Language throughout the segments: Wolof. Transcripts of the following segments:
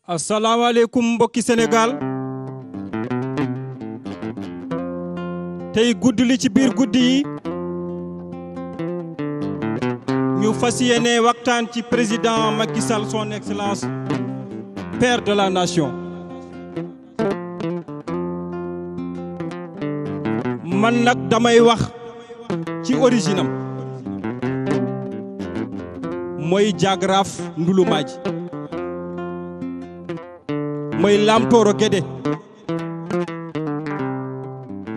asalaamaaleykum mbokki Sénégal tey guddi li ci biir guddi yi ñu fas yéene waxtaan ci président Macky Sall son excellence père de la nation. man nag damay wax ci origine am mooy Jaagraaf Ndulumaaji mooy Lamtooro Gédé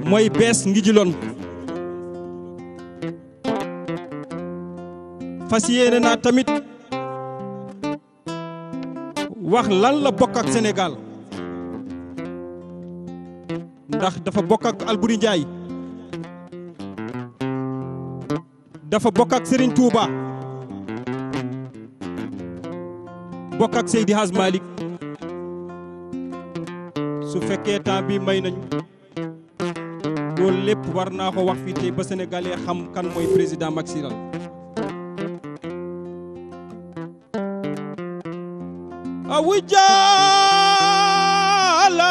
mooy bees Ngijilon fas yéene naa tamit wax lan la bokk ak Sénégal ndax dafa bokk ak Alboury Ndiaye dafa bokk ak Serigne Touba bokk ak Seydi Hadj Malick su fekkee temps bi may nañu loolu lépp war naa ko wax fii tey ba sénégalais xam kan mooy président Macky Sall. awu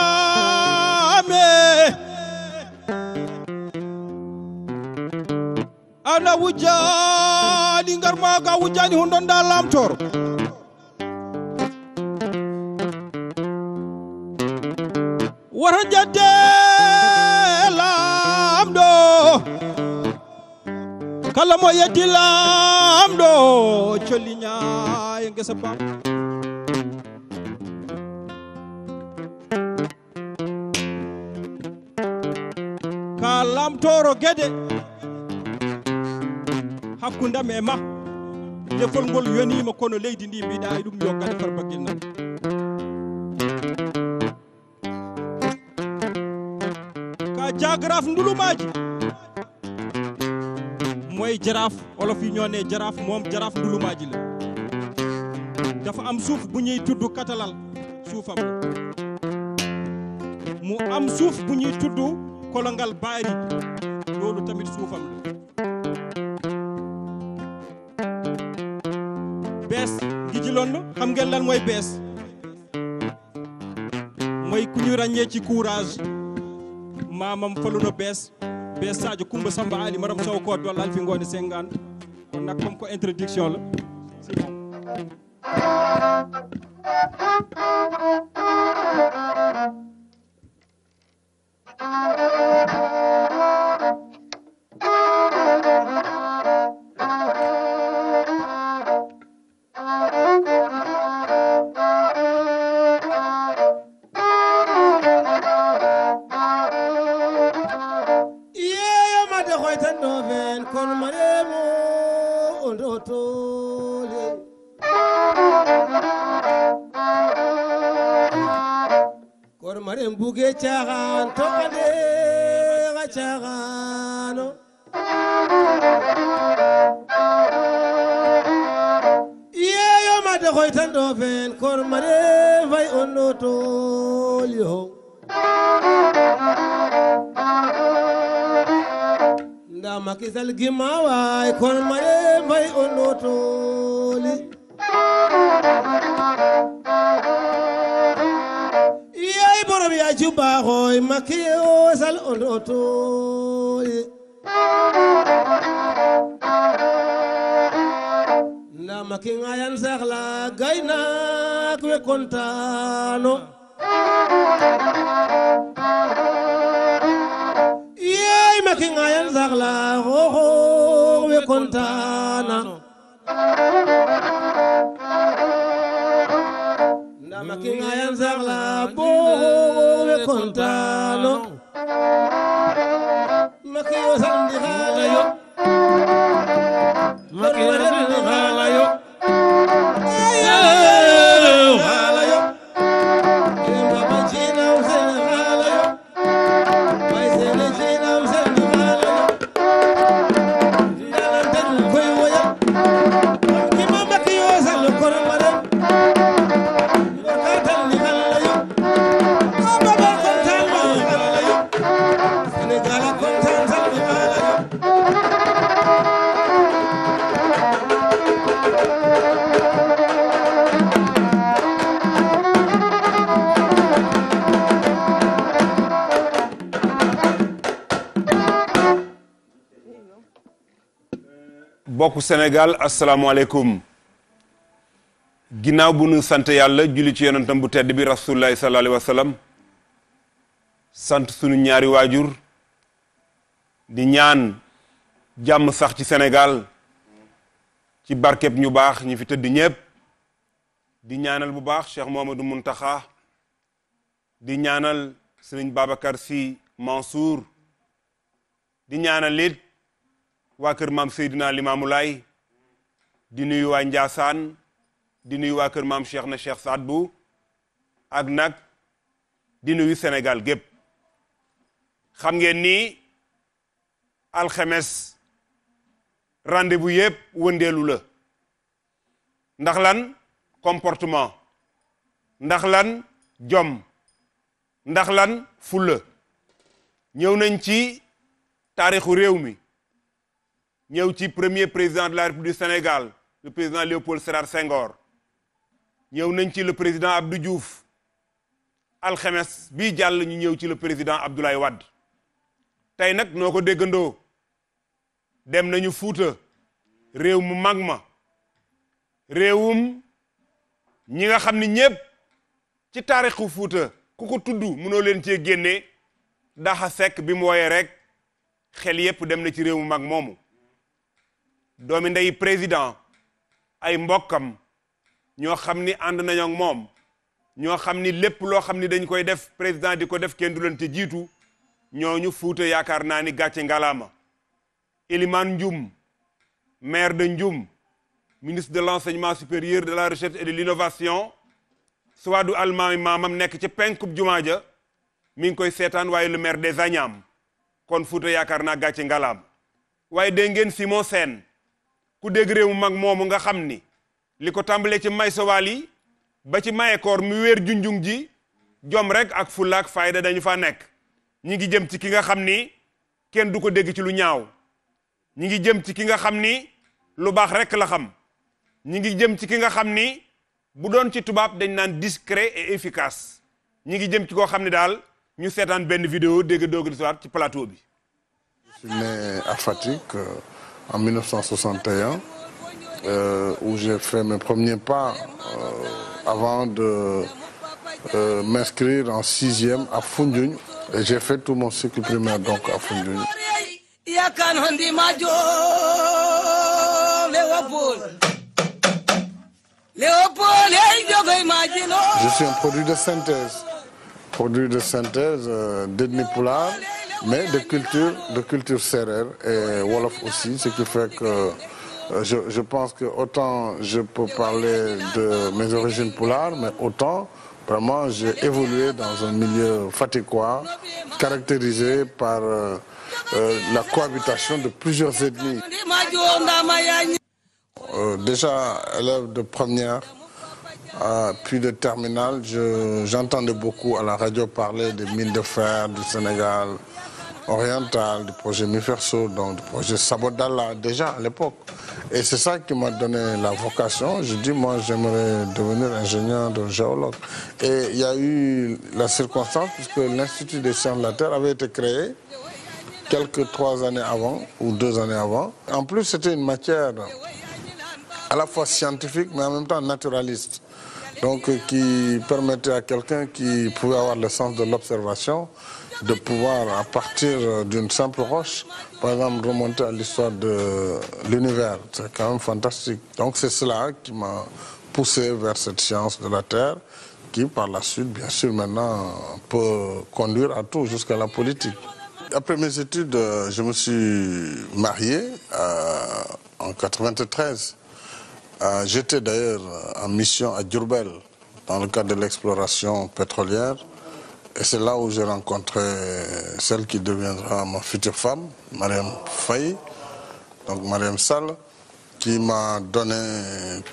jaalame ana wu jaali ngar maaga wu jaani hundon da Lamtooro wara jadde Lamɗo kala mo yetti Lamɗo colli ñaaye ngesa bam ka Lamtooro Gédé hakkundam e ma defol ngol yonima kono leydi ndi mbiɗa e ɗum yo gade farbaguel nam Jaagraaf Ndulumaaji mooy jaraaf olof yi ñoo ne jaraaf moom jaraaf Ndulumaaji la dafa am suuf bu ñuy tudd katalal suufam la mu am suuf bu ñuy tudd kolongal baari loolu tamit suufam la bees Ngijilon xam ngeen lan mooy bees mooy ku ñu ràññee ci courage mamam faluno bees Sadio Coumba Samba Ali maram sow ko dollal fi ngoone 50 kon nag comme ko introduction la c'est bon. buge caaxaan to ande xa caaxaano yeeyo ma de xoytan ɗo fen kor mare fay on ɗo tool yo nda Macky Sall gima waay kor mare fay on ɗo tooli borom yaa ci baaxooy Macky Sall on ɗo tooli nda Macky ngayan saxla gaynaak we kontaano yeey Macky ngayan saxla xooxoox we kontaana nda Macky ngayan saxla booxoox we kontaano Macky Sall ndi xaala yo Macky Sall ndi xaala yo xaala yo Baba Cinaw Seen xaala yo Bay Seen Cinaw Seen xaala yo ndalanten koy woya ki ma Macky Sall kono ma dem kartal ndi xaala yo Baba kontaan ma xaala yo bokku Sénégal asalaamaaleykum ginnaaw bu nu sant yàlla julli ci yonentam bu tedd bi rasulullahi sallallahu alayhi wa sallam sant sunu ñaari waajur di ñaan jàmm sax ci Sénégal ci barkeb ñu baax ñi fi tëdd ñépp di ñaanal bu baax Cheikh Mouhamadou Mountakha di ñaanal Serigne Babacar Sy Mansour di ñaanal it waa kër maam Seydina Limamou Laye di nuyu waa Ndiassane di nuyu waa kër maam Cheikh na Cheikh Saad Bou ak nag di nuyu Sénégal gépp xam ngeen ni alxemes rendez-vous yépp wëndeelu la ndax lan comportement ndax lan jom ndax lan fulla ñëw nañ ci taarixu réew mi ñëw ci premier président de la République du Sénégal le président Léopold Sédar Senghor ñëw nañ ci le président Abdou Diouf alxemes bii jàll ñu ñëw ci le président Abdoulaye Wade tey nag noo ko déggandoo dem nañu Fuuta réew mu mag ma réewum ñi nga xam ni ñépp ci taarixu Fuuta ku ko tudd mënoo leen cee génne Daxa Seck bi mu wooyee rek xel yépp dem na ci réew mu mag moomu doomi ndey président ay mbokkam ñoo xam ni ànd nañu ak moom ñoo xam ni lépp loo xam ni dañ koy def président di ko def kenn du leen te jiitu ñooñu Fuuta yaakaar naa ni gàcce ngalaama Elimane Ndioum maire de Ndioum ministre de l'enseignement supérieur de la recherche et de l'innovation Souadou Almami maamam nekk ci penkub jumaa ja mi ngi koy seetaan waaye le maire des Agnam kon Fuuta yaakaar naa gàcce ngalaama waaye dégg ngeen Simon Sène ku dégg réew mu mag moomu nga xam ni li ko tàmbalee ci may sowaal yi ba ci mayekoor mu wéer junjung ji jom rek ak fulla ak fayda dañu fa nekk ñi ngi jëm ci ki nga xam ni kenn du ko dégg ci lu ñaaw ñi ngi jëm ci ki nga xam ni lu baax rek la xam ñi ngi jëm ci ki nga xam ni bu doon ci tubaab dañ naan discret et efficace ñi ngi jëm ci koo xam ni daal ñu seetaan benn vidéo dégg doog di ci plateau bi. Je suis né à Fatick en 1961 où j'ai fait mes premiers pas avant de m'inscrire en 6e à Foundiougne et j'ai fait tout mon cycle primaire donc à Foundiougne. Je suis un produit de synthèse d'ethnie pulaar, mais de culture sérère et wolof aussi, ce qui fait que je pense que autant je peux parler de mes origines pulaar, mais autant vraiment j'ai évolué dans un milieu fatickois caractérisé par la cohabitation de plusieurs ethnies. Déjà élève de première puis de terminale, j'entendais beaucoup à la radio parler des mines de fer du Sénégal oriental, du projet Miferso, donc du projet Sabodala déjà à l'époque. Et c'est ça qui m'a donné la vocation. Je dis, moi, j'aimerais devenir ingénieur de géologue. Et il y a eu la circonstance, puisque l'Institut des sciences de la Terre avait été créé quelques 3 années avant, ou 2 années avant. En plus, c'était une matière à la fois scientifique, mais en même temps naturaliste. Donc, qui permettait à quelqu'un qui pouvait avoir le sens de l'observation de pouvoir, à partir d'une simple roche, par exemple, remonter à l'histoire de l'univers. C'est quand même fantastique. Donc, c'est cela qui m'a poussé vers cette science de la Terre, qui, par la suite, bien sûr, maintenant, peut conduire à tout, jusqu'à la politique. Après mes études, je me suis marié en 1993. J'étais d'ailleurs en mission à Diourbel dans le cadre de l'exploration pétrolière et c'est là où j'ai rencontré celle qui deviendra ma future femme, Mariam Faye, donc Mariam Sall, qui m'a donné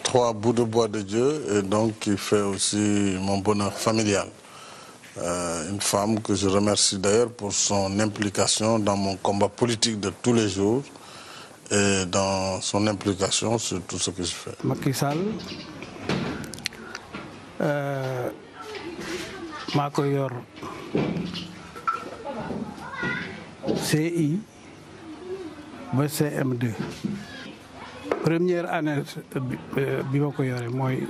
3 bouts de bois de Dieu et donc qui fait aussi mon bonheur familial. Une femme que je remercie d'ailleurs pour son implication dans mon combat politique de tous les jours et dans son implication sur tout ce que je fais. Macky Sall maa ko yor CI ba CM2 première année bi ma ko yore mooy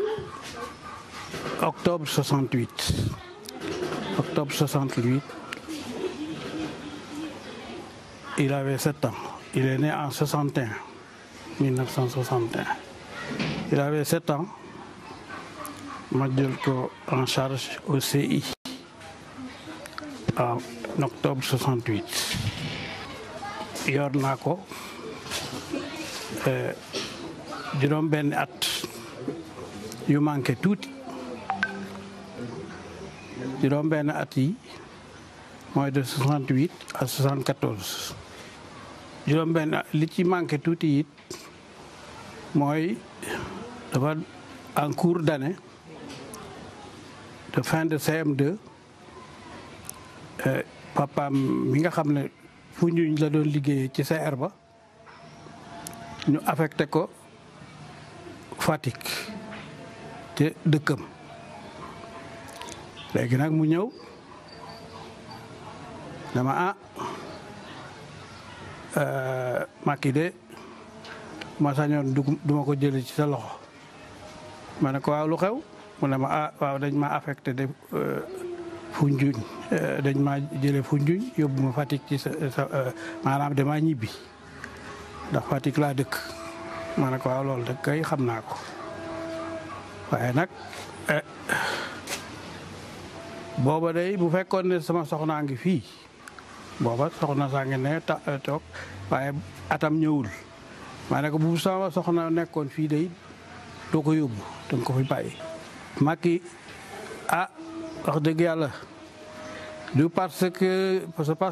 octobre 68 octobre 68 il avait 7 ans. Il est né en 61 1961 il avait 7 ans ma jël ko en charge au CI en octobre 68 yor naa ko juróom benn at yu manqué tuuti juróom benn at yi mooy de 68 à 74 juróom benn li ci manqué tuuti it mooy dafa en cours d'année de fin de CM2 papaam mi nga xam ne Foundiougne la doon liggéeyee ci CR ba ñu affecté ko Fatick te dëkkam léegi nag mu ñëw dama Macky de ma sañoon duma ko jëlee ci sa loxo ma ne ko waaw lu xew mu ne ma waaw dañ ma affecté de Foundiougne dañ ma jëlee Foundiougne yóbbu ma Fatick ci sa maanaam damaa ñibbi ndax Fatick laa dëkk ma ne ko waaw loolu dëkk kay xam naa ko waaye nag booba day bu fekkoon ne sama soxnaa ngi fii booba soxna saa ngi ne toog waaye atam ñëwul ma ne ko bu sama soxna nekkoon fii day doo ko yóbbu danga ko fi bàyyi. Macky wax dëgg yàlla du parce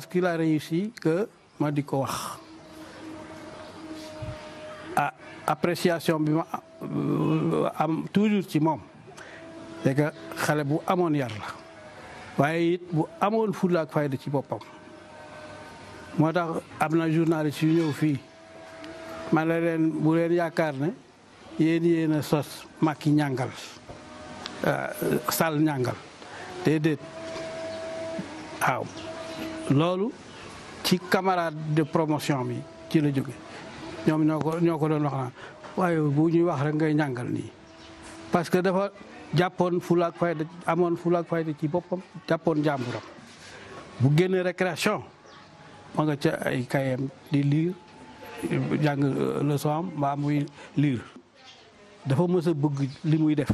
qu'il a réussi que ma di ko wax appréciation bi ma am toujours ci moom c'est que xale bu amoon yar la waaye it bu amoon fulla ak fayda ci boppam moo tax am na journaliste yu ñëw fii ma ne leen bu leen yaakaar ne yéen a sos Macky ñàngal Sall ñàngal déedéet waaw loolu ci camarade de promotion bi ci la jóge ñoom ñoo ko doon wax naan waaye bu ñuy wax rek ngay ñàngal nii parce que dafa jàppoon fulla ak fayda amoon fulla ak fayda ci boppam jàppoon jàmburam bu génne récréation ma nga ca ay kayam di lire jàng leçon am mbaa muy lire dafa mës a bëgg li muy def.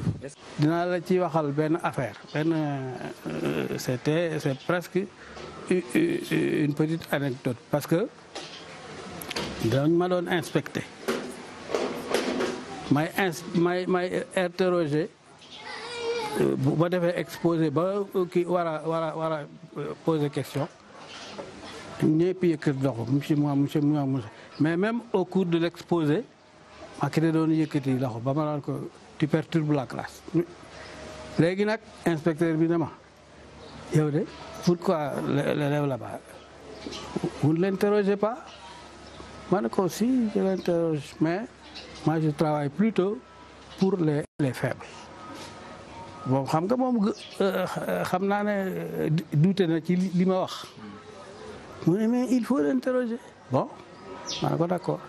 dinaa la ci waxal benn affaire c'est presque une petite anecdote parce que dañ ma doon inspecté may interroger bu ma defee exposé ba kii war a poser question ñëpp yëkkati loxo monsieur mais même au cours de l'exposé Macky da doon yëkkati loxo ba ma naan ko tu perturbes la classe. léegi nag inspecteur bi ne ma yow de pourquoi l'élève là-bas vous ne l'interrogez pas ma ne ko si je l'interroge mais moi je travaille plutôt pour les faibles. bon xam nga moom xam naa ne douté na ci li ma wax mu ne mais il faut l'interroger bon ma ne ko d'accord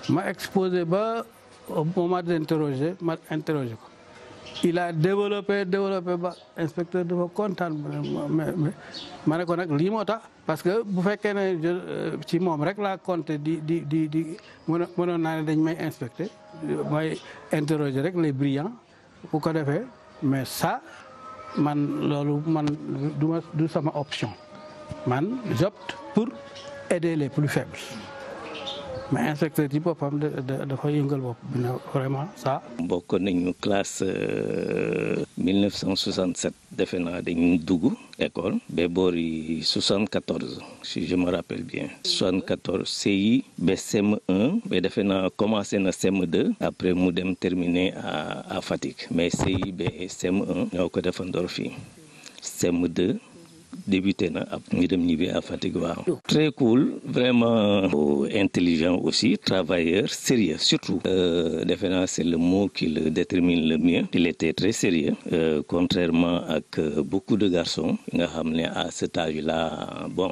ma exposé ba au moment d'interroger ma interroger ko il a développé ba inspecteur dafa kontaan mais ma ne ko nag lii moo tax parce que bu fekkee ne ci moom rek laa compté di mënoon naa ne dañ may inspecté mooy interroger rek les brillants bu ko defee mais ça man loolu man du sama option man j'opte pour aider les plus faibles mais inspecteur ci boppam dafa yëngal bopp bi ne vraiment ça. bokk nañu classe 1967 defe naa dañu dugg école ba boori 74 si je me rappelle bien 74 CI ba CM1 ba defe naa commencé na CM2 après mu dem terminer à Fatick mais CI ba CM1 ñoo ko defandoor fii CM2 débuté na ab ñu dem ñibbi à Fatick waaw. très cool vraiment intelligent aussi travailleur sérieux surtout defe naa c'est le mot qui le détermine le mieux il était très sérieux contrairement ak beaucoup de garçons nga xam ne à cet âge-là bon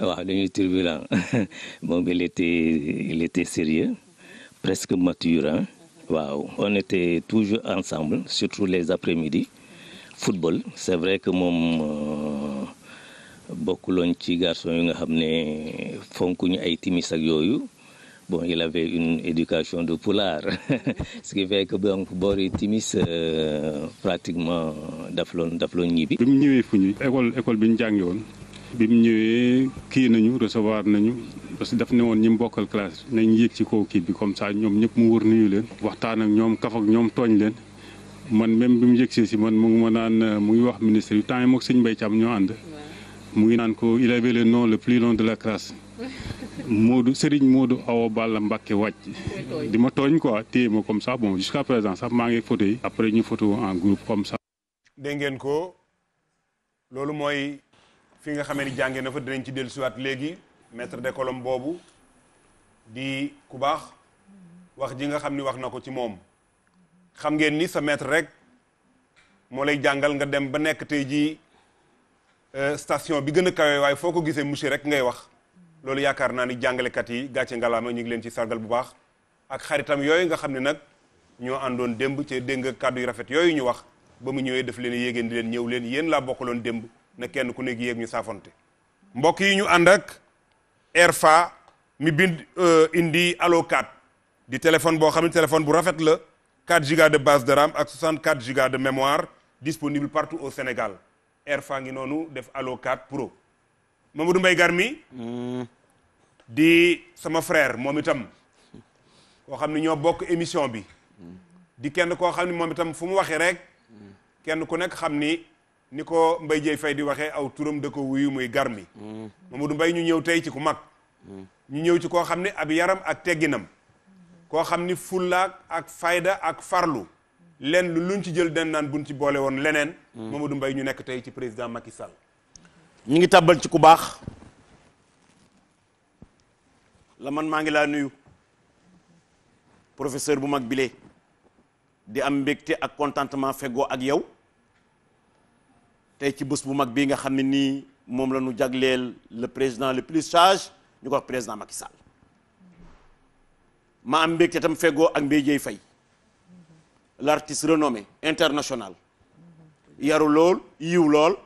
waaw dañuy turbulent moom il était sérieux presque mature, hein. Waaw, on était toujours ensemble, surtout les après-midi. Football, c'est vrai que moom bokkuloon ci garçon yi nga xam ne fonkuñu ay timis ak yooyu. Bon, il avait une éducation de poulard, ce qui fait que donc boori timis pratiquement daf loon ñibbi. bi mu ñëwee fu ñu école bi ñu jàngi woon bi mu ñëwee kii nañu recevoir nañu parce que daf ne woon ñi mu bokkal classe nañ yéeg ci kaw kii bi comme ça ñoom ñëpp mu wër nuyu leen waxtaan ak ñoom kaf ak ñoom tooñ leen man même bi mu yëgsee si man mu ngi ma naan mu ngi wax ministre yu temps yi moog sëñ Mbaye Thiam ñoo ànd mu ngi naan ko il avait le nom le plus long de la classe. Serigne Modou Awa Balla Mbacké wàcc di ma tooñ quoi téye ma comme ça bon jusqu'à présent sax maa ngi photo yi après ñu photo en groupe comme ça. dégg ngeen ko loolu mooy fi nga xamee ni jàngee na fa dinañ ci dellusiwaat léegi maître d'école am boobu di ku baax wax ji nga xam ni wax na ko ci moom xam ngeen ni sa maître rek moo lay jàngal nga dem ba nekk tey jii station bi gën a kawe waaye foo ko gisee monsieur rek ngay wax. loolu yaakaar naa ni jàngalekat yi gàcce ngalaama ñu ngi leen ci sargal bu baax ak xaritam yooyu nga xam ne nag ñoo àndoon démb ci dégg nga kàddu yu rafet yooyu ñu wax ba mu ñëwee def leen yéegéen di leen ñëw leen yéen laa bokkaloon démb na kenn ku nekk yéeg ñu saafonte mbokk yi ñu ànd ak Airfa mi bind indi Allo 4 di téléphone boo xam ne téléphone bu rafet la 4 giga de base de RAM ak 64 giga de mémoire disponible partout au Sénégal Airfa ngi noonu def Allo 4 Pro Mamadou Mbaye Garmi di sama frère moom itam koo xam ne ñoo bokk émission bi di kenn koo xam ne moom itam fu mu waxee rek kenn ku nekk xam ni ko Mbaye Dieye Faye di waxee aw turam da ko wuyu muy Garmi Mamadou Mbaye ñu ñëw tey ci ku mag ñu ñëw ci koo xam ne ab yaram ak tegginam koo xam ni fullaak ak fayda ak farlu len lu luñ ci jël den naan buñ ci boole woon leneen Mamadou Mbaye ñu nekk tey ci président Macky Sall ñu ngi tàbbal ci ku baax la man maa ngi laa nuyu professeur bu mag bile di am mbégte ak contentement feggoo ak yow tey ci bés bu mag bii nga xam ne nii moom la ñu jagleel le président le plus sage ñu ko wax président Macky Sall ma am mbégte tam feggoo ak Mbaye Dieye Faye l'artiste renommé international yaru lool yiw lool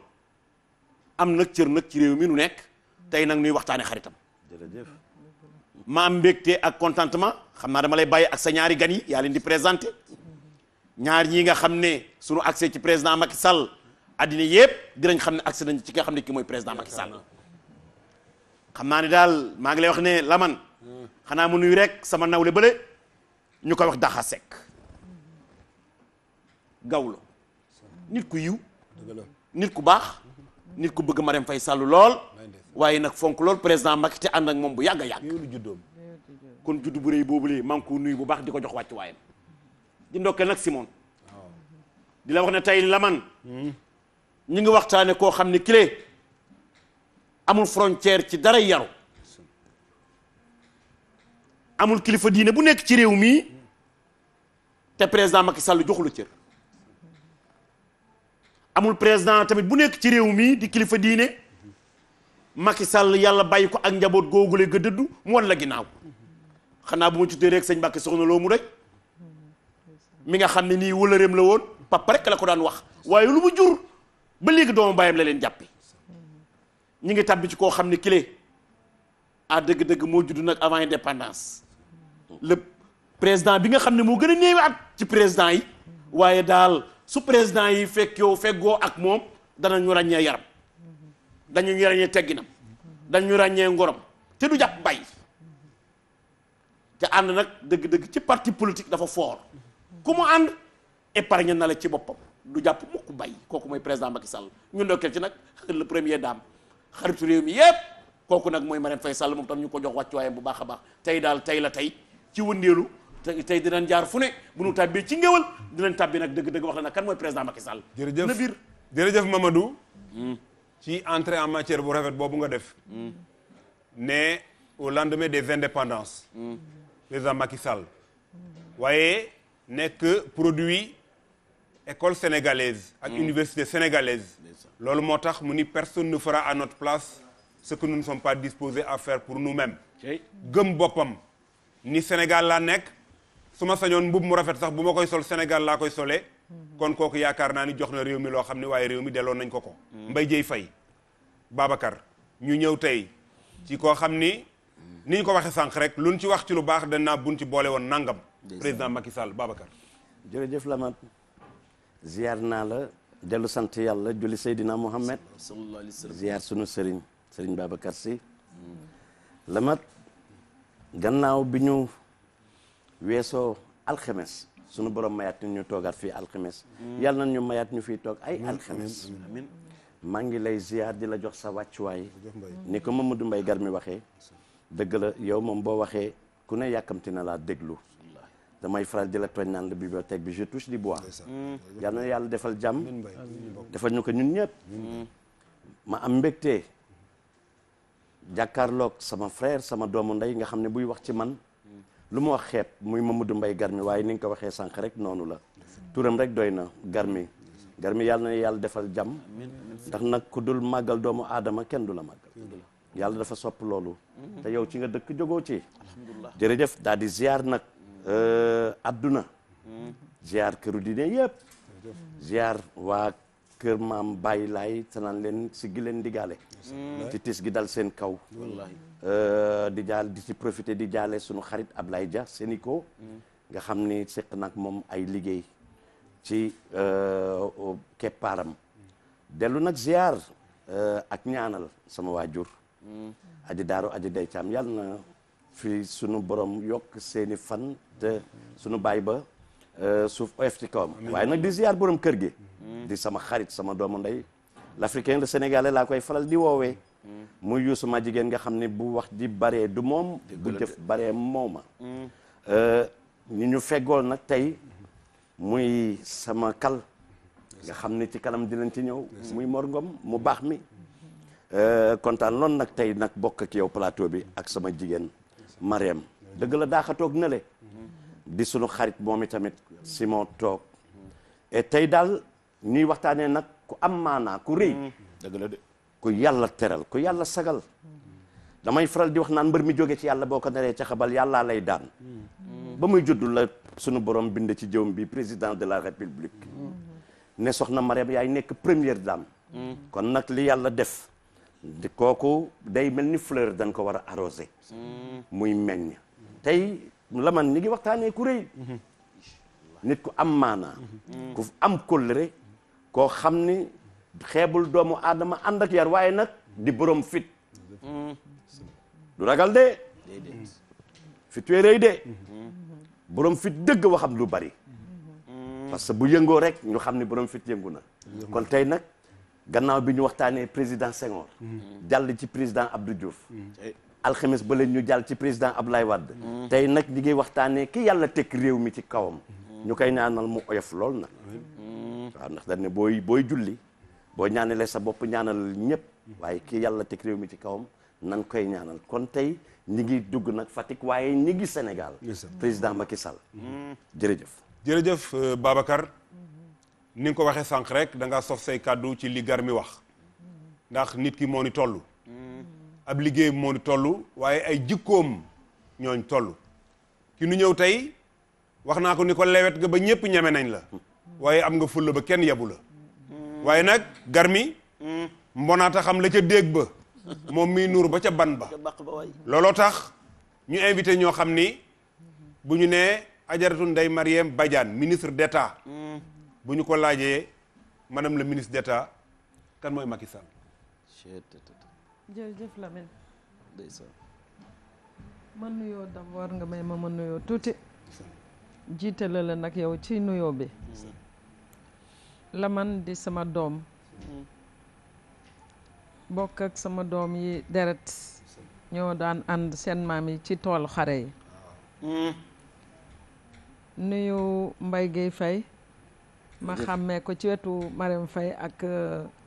am nag cër nag ci réew mi nu nekk tey nag nuy waxtaane xaritam jërëjëf ma am mbégte ak contentement xam naa dama lay bàyyi ak sa ñaari gan yi yaa leen di présenté ñaar ñii nga xam ne suñu accès ci président Macky Sall addina yëpp dinañ xam ne accès nañ ci nga xam ne ki mooy président Macky Sall xam naa ne daal maa ngi lay wax ne laman xanaa mu nuyu rek sama nawle bële ñu koy wax Daxa Seck gawlo nit ku yiw nit ku baax nit ku bëgg Marème Faye Sall lool waaye nag fonk lool président Macky te ànd ak moom bu yàgg a yàgg lu juddoom kon juddu bu rëy boobu lee maa ngi ko nuyu bu baax di ko jox wàccu waayam di ndokkeel nag Simon di la wax ne tey laman ñu ngi waxtaane koo xam ne clé amul frontière ci dara yaru amul kilifa diine bu nekk ci réew mi te président Macky Sall joxu la cër amul président tamit bu nekk ci réew mi di kilifa diine Macky Sall yàlla bàyyi ko ak njaboot googule ga dëddu mu wan la ginnaaw xanaa bu ma tuddee rek sëñ Mbàkke soxna loo mu rek mi nga xam ne nii wëlëreem la woon papa rek la ko daan wax waaye lu mu jur ba léegi doomu bàyyam la leen jàppe ñi ngi tàbbi ci koo xam ne clé ah dëgg-dëgg moo judd nag avant indépendance le président bi nga xam ne moo gën a néewi at ci président yi waaye daal su président yi feggoo ak moom danañu ràññee yaram dañu ràññee tegginam dañu ràññee ngorom te du jàpp bay te ànd nag dëgg-dëgg ci parti politique dafa fort ku mu ànd épargne na la ci boppam du jàpp mukk bay kooku mooy président Macky Sall ñu ndokkeel ci nag le premier dame xaritu réew mi yépp kooku nag mooy Marème Faye Sall moom tam ñu ko jox wàccuwaayam bu baax a baax tey daal tey la tey ci wëndeelu tey dinañ jaar fu ne bu nu tàbbee ci ngéwal dinañ tàbbi nag dëgg-dëgg wax la nag kan mooy président Macky Sall jërëjëf na biir jërëjëf Mamadou ci entrée en matière bu rafet boobu nga def ne au lendemain des indépendances président Macky Sall waaye nekk produit école sénégalaise ak université sénégalaise loolu moo tax mu ni personne ne fera à notre place ce que nous ne sommes pas disposés à faire pour nous-mêmes gëm boppam ni Sénégal laa nekk su ma sañoon mbub mu rafet sax bu ma koy sol Sénégal laa koy solee kon kooku yaakaar naa ni jox na réew mi loo xam ne waaye réew mi delloo nañ ko ko Mbaye Dieye Faye Babacar ñu ñëw tey ci koo xam ni ñu ko waxee sànq rek luñ ci wax ci lu baax danaa buñ ci boole woon nangam président Macky Sall Babacar jërëjëf Lamane ziar naa la dellu sant yàlla julli Seydina Mohamed ziar sunu sëriñ Babacar Sy Lamane gannaaw bi ñu weesoo alxemes sunu borom mayaat ñu toogaat fii alxemes yàlla na ñu mayaat ñu fii toog ay alxemes maa ngi lay ziar di la jox sa wàccuwaay ni ko Mamadou Mbaye Gar mi waxee dëgg la yow moom boo waxee ku ne yàkkamti na laa déglu damay faral di la tooñ naan la bibliothèque bi je touche du bois yàlla na yàlla defal jàmm defal ñu ko ñun ñëpp ma am mbégte jàkkaarloog sama frère sama doomu ndey nga xam ne buy wax ci man lu ma wax xeeb muy Mamadou Mbaye Gar mi waaye ni nga ko waxee sànq rek noonu la turam rek doy na Gar mi yàlla na yàlla defal jàmm ndax nag ku dul màggal doomu aadama kenn du la màggal yàlla dafa sopp loolu te yow ci nga dëkk jógoo ci jërëjëf daal di ziar nag adduna ziar këru diine yëpp ziar waa kër maam Baye Laay te naan leen si gi leen digaale ci tis gi dal seen kaw di ci profité di jaale suñu xarit Ablaye Dia Sénico nga xam ni seq nag moom ay liggéey ci keppaaram dellu nag ziar ak ñaanal sama waajur aji daaru aji day caam yàlla na fi sunu borom yokk seeni fan te sunu baay ba suuf oyof ci kawam waaye nag di ziar borom kër gi di sama xarit sama doomu ndey l'africain le sénégalais laa koy faral di woowee muy yuusu ma jigéen nga xam ne bu wax di baree du moom bu jëf baree mooma ñu feggool nag tey muy sama kal nga xam ne ci kanam dinañ ci ñëw muy Mor Ngom mu baax mi kontaan loon nag tey nag bokk ak yow plateau bi ak sama jigéen Mariam dëgg la daaxatoog na le di sunu xarit moom itamit Simon toog et tey daal ñuy waxtaanee nag ku am maanaa ku rëy dëgg la de ku yàlla teral ku yàlla sagal damay faral di wax naan mbër mi jóge ci yàlla boo ko naree ca xabal yàllaa lay daan ba muy judd la sunu borom bind ci jëwam bi président de la république ne soxna Mariam yaay nekk première dame kon nag li yàlla def di kooku day mel ni fleur dañ ko war a arrosé muy meññ tey la man ñi ngi waxtaanee ku rëy nit ku am maanaa ku am kóllëre koo xam ni xeebul doomu aadama ànd ak yar waaye nag di borom fit du ragal de fit wee rëy de borom fit dëgg waxam lu bari parce que bu yëngoo rek ñu xam ni borom fit yëngu na kon tey nag gannaaw bi ñu waxtaanee président Senghor jàll ci président Abdou Diouf alxames ba leen ñu jàll ci président Abdoulaye Wade tey nag ñi ngi waxtaanee ki yàlla teg réew mi ci kawam ñu koy ñaanal mu oyof lool nag waaw ndax dañ ne booy julli boo ñaanalee sa bopp ñaanal ñëpp waaye ki yàlla teg réew mi ci kawam nan koy ñaanal kon tey ñi ngi dugg nag Fatick waaye ñi ngi Sénégal président Macky Sall jërëjëf Babacar ni nga ko waxee sànq rek da ngaa sof say kàddu ci li Gar mi wax ndax nit ki moo ni toll ab liggéey moo ni toll waaye ay jikkoom ñooñ toll ki nu ñëw tey wax naa ko ni ko lewet nga ba ñëpp ñeme nañ la waaye am nga fulla ba kenn yabu la waaye nag Gar mi mbonaata xam la ca déeg ba moom miy nuur ba ca ban ba looloo tax ñu invité ñoo xam ni bu ñu nee Ajaratu Ndeye Marième Badiane ministre d'État bu ñu ko laajee madame le ministre d'État kan mooy Macky Sall. jërëjëf Lamine. ma nuyoo d'abord nga may ma nuyoo tuuti. jiitale la nag yow ci nuyoo bi. Lamane di sama doom. bokk ak sama doom yi deret ñoo daan ànd seen maam yi ci toolu xare yi. nuyu Mbaye Gueye Faye ma xàmmee ko ci wetu Marème Faye ak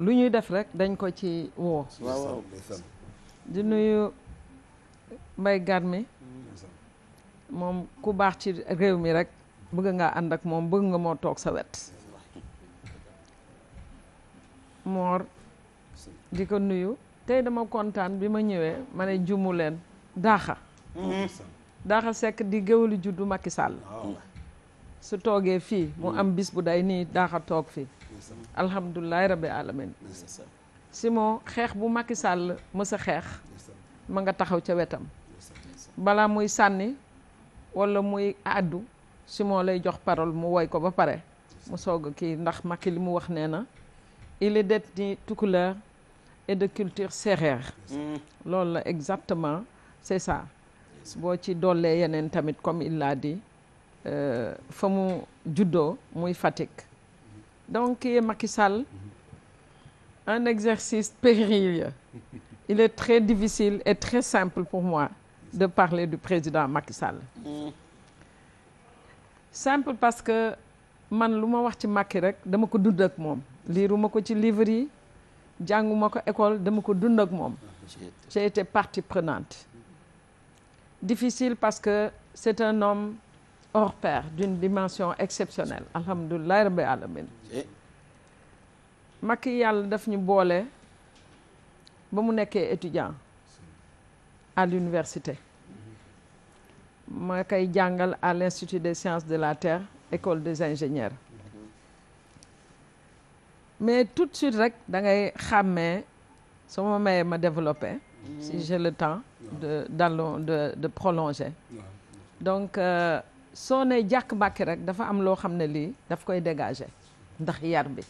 lu ñuy def rek dañ ko ci woo. waaw di nuyu Mbaye Gar mi moom ku baax ci réew mi rek bëgg nga ànd ak moom bëgg nga moo toog sa wet. Mor di ko nuyu tey dama kontaan bi ma ñëwee ma ne jumu leen daaxa Daxa Seck di géwalu juddu Macky Sall su toogee fii mu am bis bu day nii Daxa toog fii alhamdulilahi rabbi alamin Simon xeex bu Macky Sall mës a xeex ma nga taxaw ca wetam balaa muy sànni walla muy àddu Simon lay jox parole mu woy ko ba pare mu soog a kii ndax Macky li mu wax nee na il est d'ethnie toucouleur et de culture sérère loolu la exactement c'est ça boo ci dollee yeneen tamit comme il l'a dit fa mu juddoo muy Fatick donc kii Macky Sall un exercice périlleux il est très difficile et très simple pour moi de parler du président Macky Sall simple parce que man lu ma wax ci Macky rek dama ko dund ak moom liiruma ko ci livre yi jànguma ko école dama ko dund ak moom j'ai été partie prenante difficile parce que c'est un homme hors pair d'une dimension exceptionnelle alhamdulilah rabbi alamin Macky yàlla daf ñu boole ba mu nekkee étudiant à l'université ma koy jàngal à l'Institut des sciences de la terre école des ingénieurs mais tout de suite rek da ngay xàmmee su ma mayee ma développé si j'ai le temps de prolonger donc soo ne jàkk Macky rek dafa am loo xam ne lii daf koy dégager ndax yar bi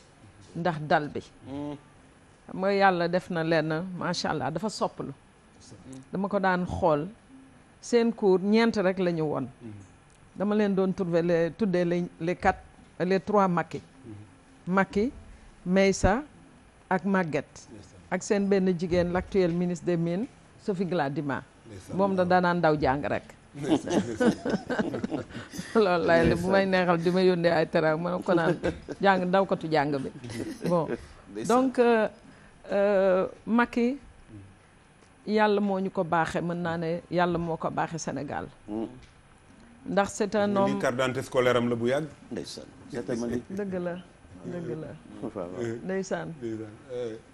ndax dal bi mooy yàlla def na lenn macha allah dafa soppalu dama ko daan xool seen cours ñeent rek la ñu woon dama leen doon tuddee les trois Macky Meïssa ak Maguette ak seen benn jigéen l'actuel ministre des Mines Sophie Gladima moom da daanaan daw jàng rek loolu lay bu may neexal di ma yónnee ay teraang ma ko naan jàng dawkatu jàng bi bon donc Macky yàlla moo ñu ko baaxe mën naa ne yàlla moo ko baaxe Sénégal ndax c'est un homme carte d'identité scolaire am la bu yàgg dëgg la ndeysaan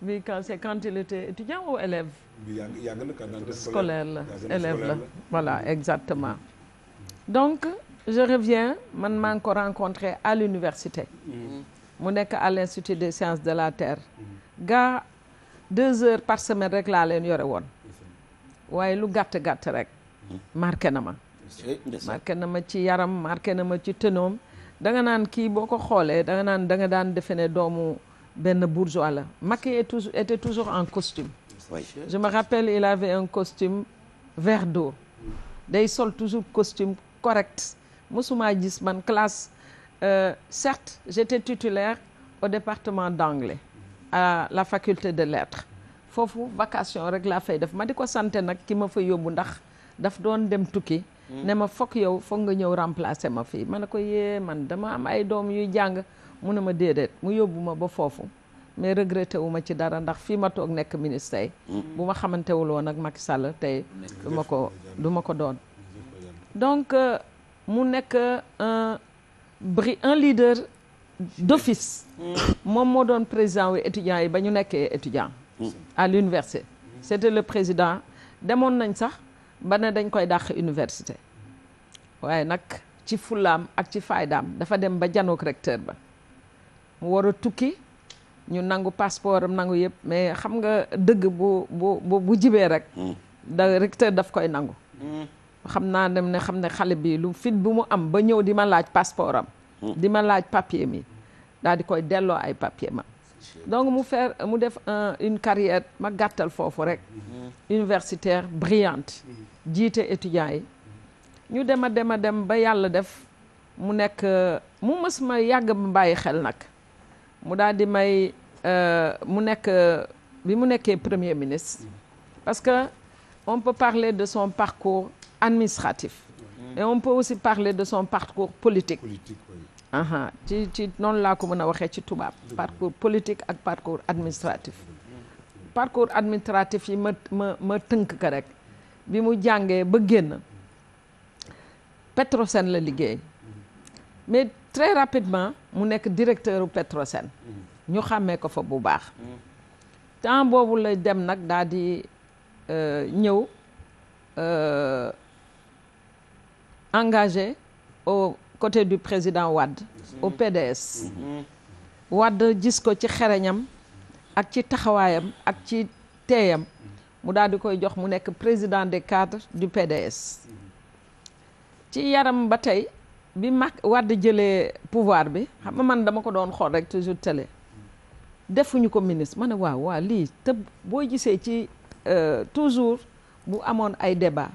bi quand il était étudiant ou élève yàgg na carte d'identité scolaire la élève la voilà exactement donc je reviens man maa ngi ko rencontré à l'université mu nekk à l'Institut des sciences de la terre gaa 2 heures par semaine rek laa leen yore woon waaye lu gàtt rek marqué na ma ci yaram marqué na ma ci tënoom da nga naan kii boo ko xoolee da nga daan defe ne doomu benn bourgeois la Macky était toujours en costume je me rappelle il avait un costume vert d'eau day sol toujours costume correct mosuma gis man classe certes j'étais titulaire au département d'anglais à la faculté de lettres foofu vacation rek laa fay def ma di ko santé nag ki ma fa yóbbu ndax daf doon dem tukki ne ma foog nga ñëw remplacer ma fii ma ne ko yee man dama am ay doom yuy jàng mu ne ma déedéet mu yóbbu ma ba foofu mais regretté wu ma ci dara ndax fii ma toog nekk ministre tey bu ma xamantewul woon ak Macky Sall tey du ma ko doon donc mu nekk un leader d'office moom moo doon président wu étudiants yi ba ñu nekkee étudiant à l'université c'était le président demoon nañ sax ba ne dañ koy dàq université waaye nag ci fulaam ak ci faydaam dafa dem ba janook recteur ba mu war a tukki ñu nangu passeport am nangu yëpp mais xam nga dëgg bu jibee rek da recteur daf koy nangu xam naa dem ne xam ne xale bi lu fit bu mu am ba ñëw di ma laaj passeport am di ma laaj papier mi daal di koy delloo ay papier ma donc mu def une carrière ma gàttal foofu rek universitaire brillante jiite étudiants yi ñu dem ba yàlla def mu nekk mu mës ma yàgg ma bàyyi xel nag mu daal di may mu nekk bi mu nekkee premier ministre parce que on peut parler de son parcours administratif et on peut aussi parler de son parcours politique ci noonu laa ko mën a waxee ci tubaab parcours politique ak parcours administratif yi ma tënk ko rek bi mu jàngee ba génn Petrosen la liggéey mais très rapidement mu nekk directeur u Petrosen ñu xàmmee ko fa bu baax temps boobu la dem nag daal di ñëw engagé aux côtés du président Wade au PDS. Wade gis ko ci xereñam ak ci taxawaayam ak ci teeyam mu daal di koy jox mu nekk président des cadres du PDS. ci yaram ba tey bi Wade jëlee pouvoir bi xam nga man dama ko doon xool rek toujours télé defuñu ko ministre ma ne waaw lii te boo gisee ci toujours bu amoon ay débat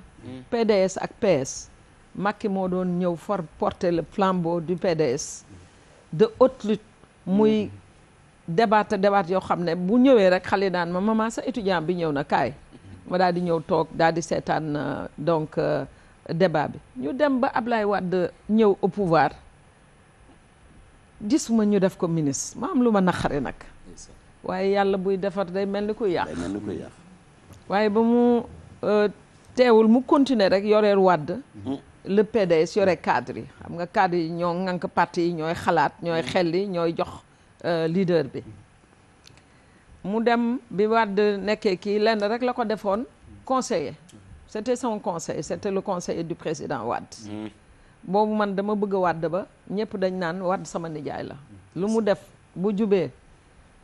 PDS ak PS Macky moo doon ñëw porter le flambeau du PDS de haute lutte muy débat yoo xam ne bu ñëwee rek xale daan ma maman sa étudiant bi ñëw na kaay ma daal di ñëw toog daal di seetaan donc débat bi ñu dem ba Ablaye Wade ñëw au pouvoir gisuma ñu def ko ministre ma am lu ma naqari nag waaye yàlla buy defar day mel ni kuy yàq waaye ba mu teewul mu continuer rek yoreer Wade le PDS yore cadre yi xam nga cadre yi ñoo ŋànk parti yi ñooy xalaat ñooy xelli ñooy jox leader bi mu dem bi Wade nekkee kii lenn rek la ko defoon conseiller c'était son conseil c'était le conseiller du président Wade boobu man dama bëgg Wade ba ñëpp dañ naan Wade sama nijaay la lu mu def bu jubee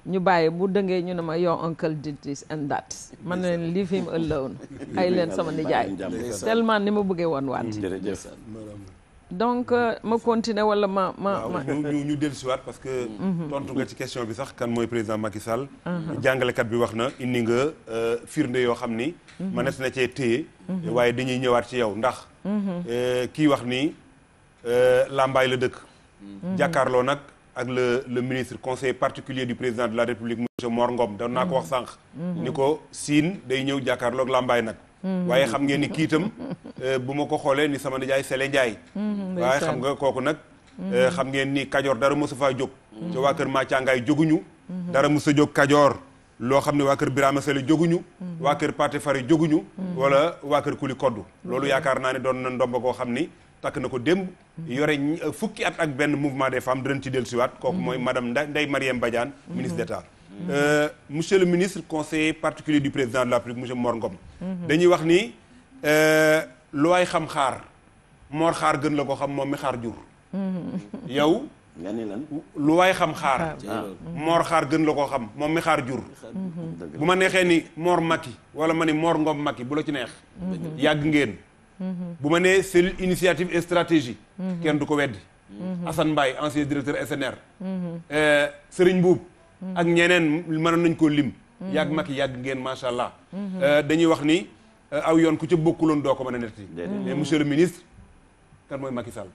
ñu bàyyi bu dëngee ñu ne ma your uncle did this and that man leen leave him alone ay leen sama nijaay tellement ni ma bëggee woon Wade donc ma continuer wala ma ñu dellusiwaat parce que tontu nga ci question bi sax kan mooy président Macky Sall jàngalekat bi wax na indi nga firnde yoo xam ni mënees na cee téye waaye dañuy ñëwaat ci yow ndax kii wax ni Lambaye la dëkk jàkkaarloo nag ak le ministre conseiller particulier du président de la République monsieur Mor Ngom doon naa ko wax sànq ni ko Sine day ñëw jàkkaarloo ak Lambaye nag waaye xam ngeen ni kiitam bu ma ko xoolee ni sama nijaay Sele Ndiaye waaye xam nga kooku nag xam ngeen ni Kajoor dara mosu faa jóg te waa kër Mathiangaay jóguñu dara mos a jóg Kajoor loo xam ne waa kër Birama Sele jóguñu waa kër Paté Fari jóguñu wala waa kër Kuli Koddu loolu yaakaar naa ne doon na ndomba koo xam ni takk na ko démb yore fukki at ak benn mouvement des femmes dinañ ci dellusiwaat kooku mooy madame Ndeye Marième Badiane ministre d'État monsieur le ministre conseiller particulier du président de la République monsieur Mor Ngom dañuy wax ni lu waay xam xaar Mor xaar gën la ko xam moom mi xaar jur yow nga ni lan lu waay xam xaar Mor xaar gën la ko xam moom mi xaar jur bu ma neexee ni Mor Macky wala ma ni Mor Ngom Macky bu la ci neex yàgg ngeen bu ma nee cellule initiative et stratégie kenn du ko weddi Assane Mbaye ancien directeur SNR Serigne Mbuub ak ñeneen mënoon nañ koo lim yàgg Macky yàgg ngeen macha allah dañuy wax ni aw yoon ku ca bokkuloon doo ko mën a netti mais monsieur le ministre kan mooy Macky Sall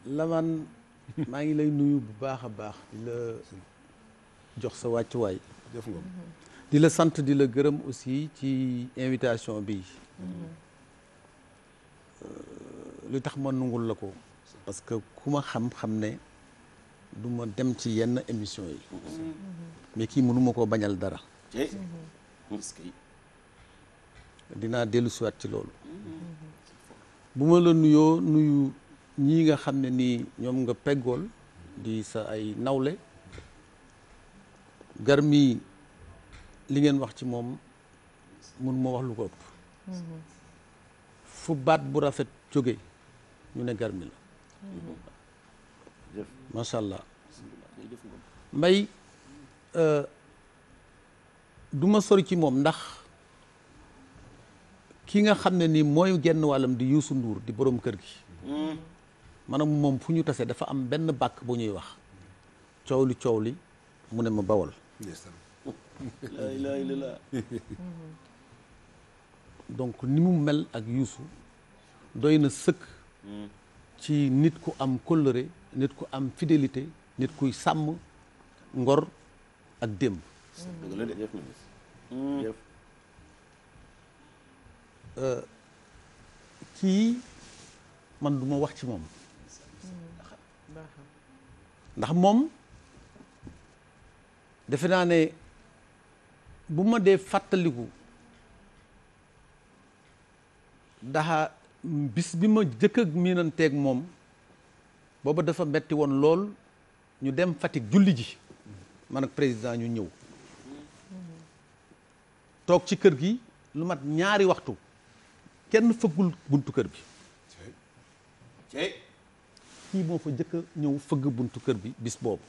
Laman maa ngi lay nuyu bu baax a baax di la jox sa wàccuwaay jëf nga di la sant di la gërëm aussi ci invitation bi li tax ma nungul la ko parce que ku ma xam-xam ne du ma dem ci yenn émission yi mais kii mënuma koo bañal dara dinaa dellu siwaat ci loolu bu ma la nuyoo nuyu ñii nga xam ne nii ñoom nga peggool di sa ay nawle Garmi li ngeen wax ci moom mënuma wax lu ko ëpp fu baat bu rafet jóge ñu ne Garmi la macha allah Mbay du ma sori ci moom ndax ki nga xam ne ni mooy genn wàllam di Youssou Ndour di borom kër gi maanaam moom fu ñu tasee dafa am benn bàkk bu ñuy wax coow li mu ne ma bawal la ilaha illallah donc ni mu mel ak Youssou doy na sëkk ci nit ku am kóllëre nit ku am fidélité nit kuy sàmm ngor ak démb kii man du ma wax ci moom ndax moom defe naa ne bu ma dee fàttaliku daxa bis bi ma jëkk ak miinanteeg moom booba dafa metti woon lool ñu dem Fatick julli ji man ak président ñu ñëw toog ci kër gi lu mat ñaari waxtu kenn fëggul buntu kër bi kii moo fa jëkk a ñëw fëgg buntu kër bi bis boobu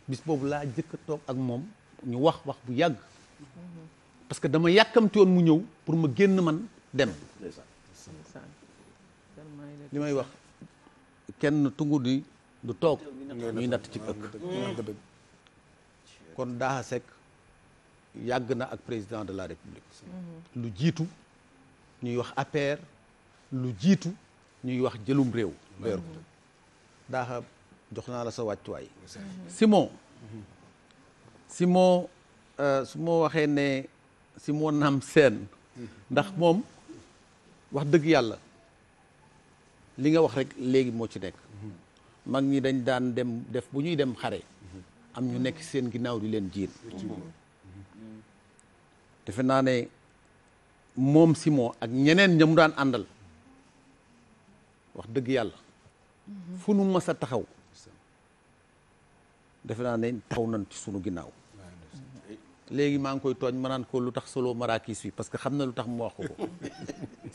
bis boobu laa jëkk a toog ak moom ñu wax bu yàgg parce que dama yàkkamti woon mu ñëw pour ma génn man dem li may wax kenn tungu di du toog ñuy natt ci ëkk kon Daha Seck yàgg na ak président de la République lu jiitu ñuy wax APR lu jiitu ñuy wax jëlum réew leer ko Daha jox naa la sa wàccuwaay Simon su ma waxee ne Simon Naam Sène ndax moom wax dëgg yàlla li nga wax rek léegi moo ci nekk mag ñi dañ daan dem def bu ñuy dem xare am ñu nekk seen ginnaaw di leen jiin defe naa ne moom Simon ak ñeneen ña mu daan àndal wax dëgg yàlla fu nu mas a taxaw defe naa ne taxaw nañ ci sunu ginnaaw léegi maa ngi koy tooñ ma naan ko lu tax solo marakis bi parce que xam na lu tax mu wax ko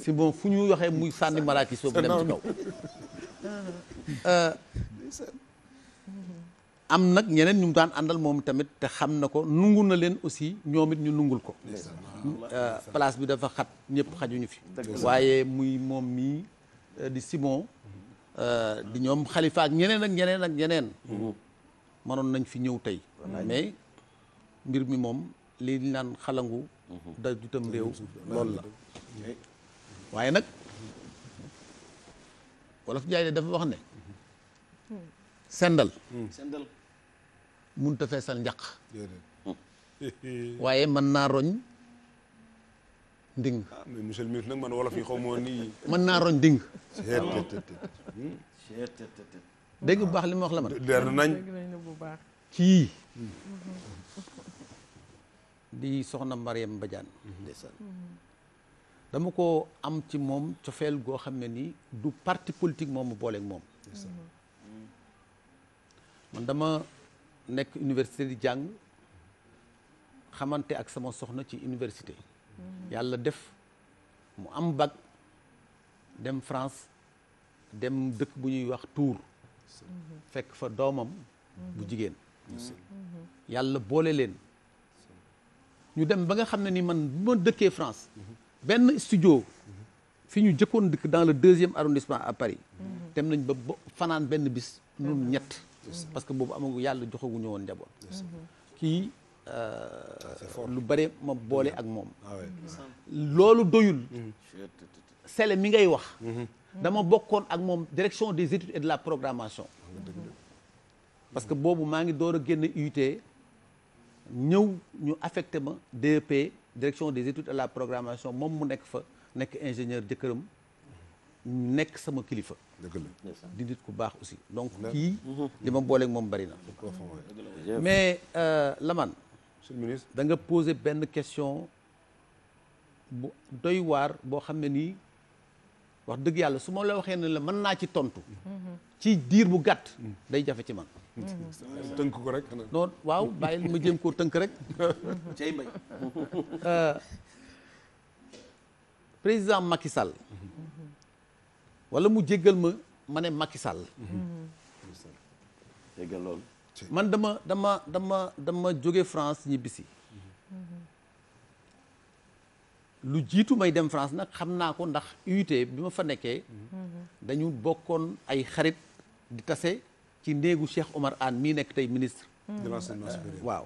Simon fu ñu waxee muy sànni marakis boobu dem ci kaw am nag ñeneen ñu mu daan àndal moom tamit te xam na ko nungu na leen aussi ñoom it ñu nungul ko place bi dafa xat ñëpp xajuñu fi waaye muy moom mii di Simon di ñoom Khalifa ak ñeneen ak ñeneen ak ñeneen mënoon nañ fi ñëw tey mais mbir mi moom li naan xalangu da jutam réew loolu la waaye nag wolof Njaay de dafa wax ne sendal munta feesal njaq waaye mën naa roñ nding mais monsieur le ministre nag man wolof yi xaw moo nii mën naa roñ nding dégg bu baax li ma wax la man leer nañ kii di soxna Mariam Badiane dama ko am ci moom cofeel goo xam ne nii du parti politique moom mu booleeg moom man dama nekk université di jàng xamante ak sama soxna ci université yàlla def mu am bac dem France dem dëkk bu ñuy wax Tours fekk fa doomam bu jigéen yàlla boole leen ñu dem ba nga xam ne ni man bu ma dëkkee France benn studio fi ñu jëkkoon dëkk dans le 2e arrondissement à Paris dem nañ ba fanaan benn bis nun ñett parce que boobu amagu yàlla joxaguñu woon njaboot kii lu bare ma boole ak moom loolu doyul sele mi ngay wax dama bokkoon ak moom direction des études et de la programmation parce que boobu maa ngi door a génn UT ñëw ñu affecté ma DEP direction des études et de la programmation moom mu nekk fa nekk ingénieur jëkkëram nekk sama kilifa di nit ku baax aussi donc kii li ma booleeg moom bari na mais Lamane da nga posé benn question bu doy waar boo xam ne nii wax dëgg yàlla su ma la waxee ne la mën naa ci tontu ci diir bu gàtt day jafe ci man tënk ko rek non waaw bàyyil ma jéem koo tënk rek cey mbay président Macky Sall wala mu jéggal ma ne Macky Sall jéggal loolu man dama jóge France ñibbisi lu jiitu may dem France nag xam naa ko ndax UT bi ma fa nekkee dañu bokkoon ay xarit di tase ci néegu Cheikh Omar Anne mii nekk tey ministre de l'enseignement supérieur waaw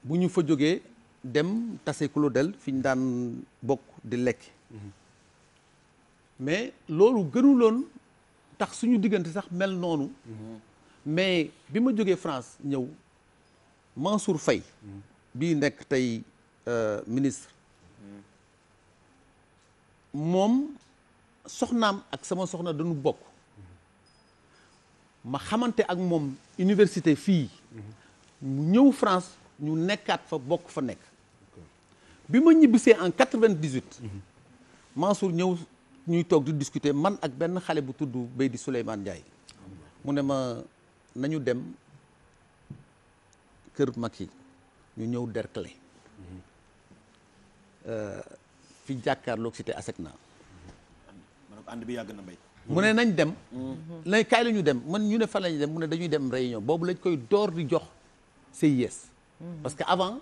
bu ñu fa jógee dem tase Claudel fi ñu daan bokk di lekk mais loolu gënuloon tax suñu diggante sax mel noonu mais bi ma jógee France ñëw Mansour Faye bii nekk tey ministre moom soxnaam ak sama soxna dañu bokk ma xamante ak moom université fii mu ñëw France ñu nekkaat fa bokk fa nekk bi ma ñibbisee en 98 Mansour ñëw ñuy toog di discuter man ak benn xale bu tudd Beydi Souleymane Ndiaye mu ne ma nañu dem kër Macky ñu ñëw Derklé fi jàkkaarloog cité ASECNA. ànd bi yàgg na mbay. mu ne nañ dem. lay kaay la ñu dem man ñu ne fan la ñu dem mu ne dañuy dem réunion boobu lañ koy door di jox CIS. parce que avant.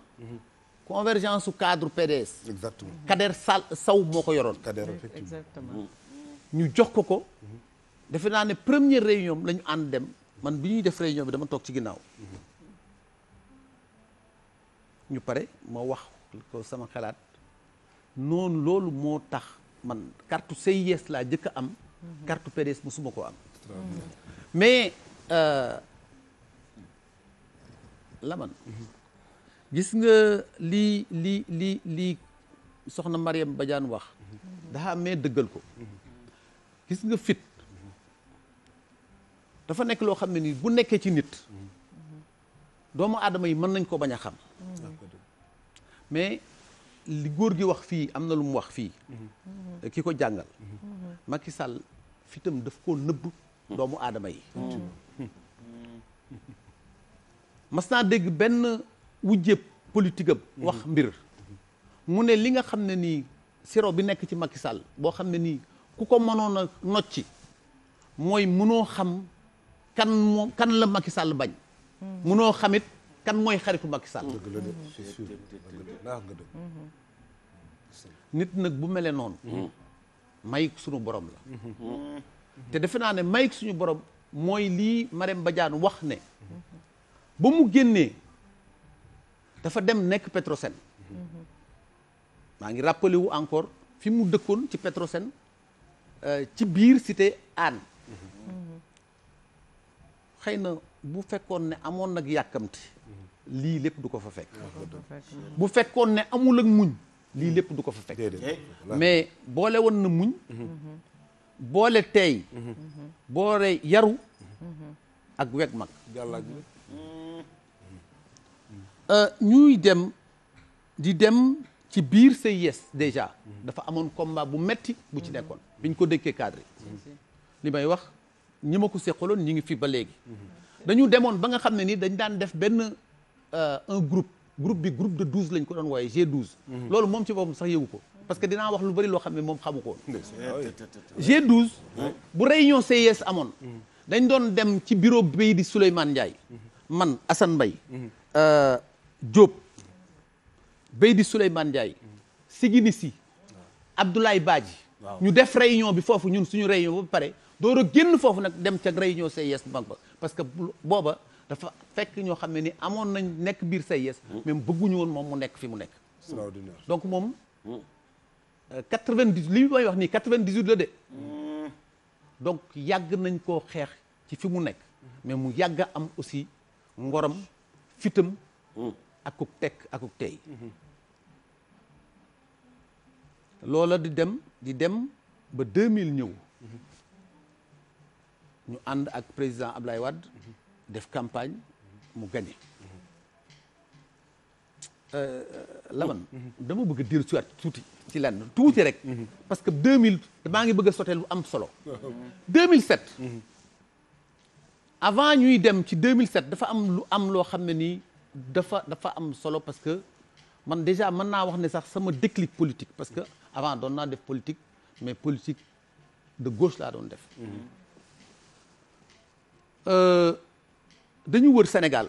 convergence su cadre PDS. exactement Kader Saw moo ko yoroon. Kader effectivement exactement. ñu jox ko. defe naa ne première réunion la ñu ànd dem man bi ñuy def réunion bi dama toog ci ginnaaw. ñu pare ma wax ko sama xalaat noonu loolu moo tax man carte CIS laa jëkk a am. carte PDS musuma ko am. mais Laman gis nga lii soxna Mariam Badiane wax. daa amee dëggal ko. gis nga fit dafa nekk loo xam ne nii bu nekkee ci nit. doomu aadama yi mën nañ ko bañ a xam. mais li góor gi wax fii am na lu mu wax fii. ki ko jàngal. Macky Sall fitam daf koo nëbb doomu aadama yi. mas naa dégg benn wujje politique am wax mbir. mu ne li nga xam ne nii siro bi nekk ci Macky Sall boo xam ne nii ku ko mënoon a nocci mooy munoo xam kan la Macky Sall bañ. munoo xamit kan mooy xaritu Macky Sall. dëgg la de c'est sûr nga dëgg. nit nag bu melee noonu. may suñu borom la. te defe naa ne may suñu borom mooy lii Marème Badiane wax ne. ba mu génnee dafa dem nekk Petrosen. maa ngi rappelé wu encore fi mu dëkkoon ci Petrosen ci biir cité Anne. xëy na bu fekkoon ne amoon nag yàkkamti lii lépp du ko fa fekk. bu fekkoon ne amul ak muñ lii lépp du ko fa fekk. mais boole woon na muñ. boole teey. boole yaru. ak weg mag. ñuy dem di dem ci biir CIS déjà dafa amoon combat bu metti bu ci nekkoon biñ ko dékkee cadre li may wax ñi ma ko seqaloon ñi ngi fi ba léegi dañu demoon ba nga xam ne ni dañ daan def benn un groupe bi groupe de 12 lañ ko doon wooye G12 loolu moom ci boppam sax yëgu ko parce que dinaa wax lu bari loo xam ne moom xamu ko woon G12 bu réunion CIS amoon dañ doon dem ci bureau bay di Souleymane Ndiaye man Assane Mbaye Diop bay di Souleymane Ndiaye Sigini Si Abdoulaye Badji ñu def réunion bi foofu ñun suñu réunion ba pare door a génn foofu nag dem ca réunion CIS bu mag ba parce que booba dafa fekk ñoo xam ne ni amoon nañ nekk biir CIS même bëgguñu woon moom mu nekk fi mu nekk donc moom 90 li may wax nii 98 la de donc yàgg nañ koo xeex ci fi mu nekk mais mu yàgg a am aussi ngoram fitam akuk tekk akuk tey loola di dem ba 2000 ñëw ñu ànd ak président Ablaye Wade def campagne mu gagné Laman dama bëgg a dellu siwaat tuuti ci lenn tuuti rek parce que 2000 maa ngi bëgg a sotee lu am solo 2007 avant ñuy dem ci 2007 dafa am lu am loo xam ne nii dafa am solo parce que man déjà mën naa wax ne sax sama déclic politique parce que avant doon naa def politique mais politique de gauche laa doon def dañu wër Sénégal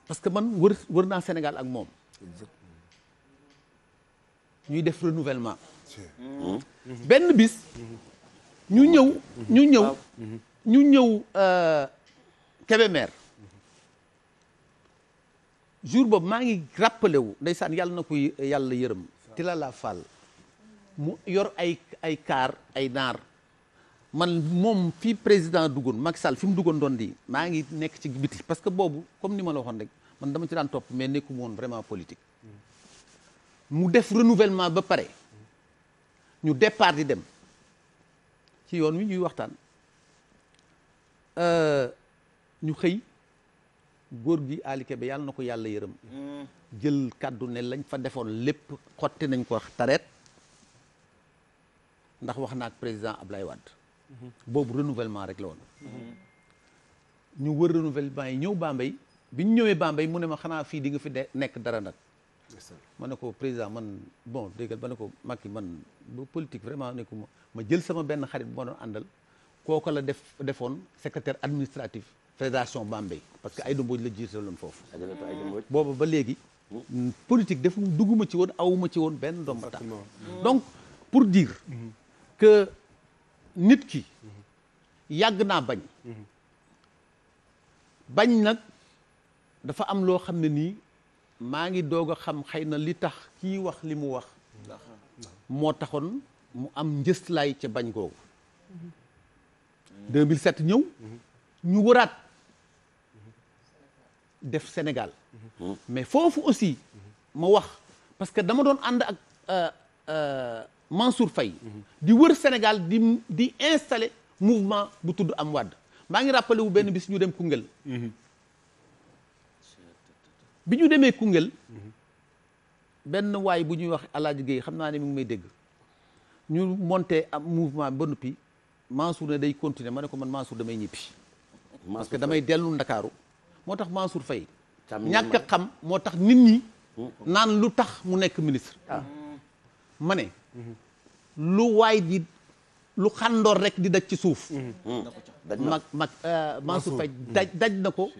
parce que man wër naa Sénégal ak moom ñuy def renouvellement benn bis ñu ñëw Kébémer jour boobu maa ngi rappelé wu ndeysaan yàlla na ko yàlla yërëm Tilala Fall mu yor ay kaar ay naar man moom fii président duggoon Macky Sall fi mu duggoon doon di maa ngi nekk ci biti parce que boobu comme ni ma la waxoon rek man dama ci daan topp mais nekkuma woon vraiment politique mu def renouvellement ba pare ñu départ di dem ci yoon wi ñuy waxtaan ñu xëy góor gi Ali Kébé yàlla na ko yàlla yërëm jël kàddu ne lañ fa defoon lépp xotti nañ ko tareet ndax wax na ak président Ablaye Wade boobu renouvellement rek la woon ñu wër renouvellement yi ñëw Bambey bi ñu ñëwee Bambey mu ne ma xanaa fii di nga fi nekk dara nag ma ne ko président man bon déggal ma ne ko Macky man bu politique vraiment ne ko ma jël sama benn xarit bu ma doon àndal kooku la defoon secrétaire administratif fédération Bambey parce que Aïda Mbodj la jiitaloon foofu booba ba léegi politique defu dugguma ci woon awuma ci woon benn doom ba tànk donc pour dire que nit ki yàgg naa bañ nag dafa am loo xam ne nii maa ngi doog a xam xëy na li tax kii wax li mu wax moo taxoon mu am njëslaay ca bañ googu 2007 ñëw ñu wëraat def Sénégal mais foofu aussi ma wax parce que dama doon ànd ak Mansour Faye di wër Sénégal di installer mouvement bu tudd Am Wàdd maa ngi rappelé wu benn bis ñu dem Koungheul bi ñu demee Koungheul benn waay bu ñuy wax Alaaji Gueye xam naa ne mi ngi may dégg ñu monté am mouvement ba noppi Mansour ne day continuer ma ne ko man Mansour damay ñibbi parce que damay dellu Ndakaaru moo tax Mansour Faye ñàkk a xam moo tax nit ñi naan lu tax mu nekk ministre ma ne lu waay di lu xandoor rek di daj ci suuf Mansour Faye daj na ko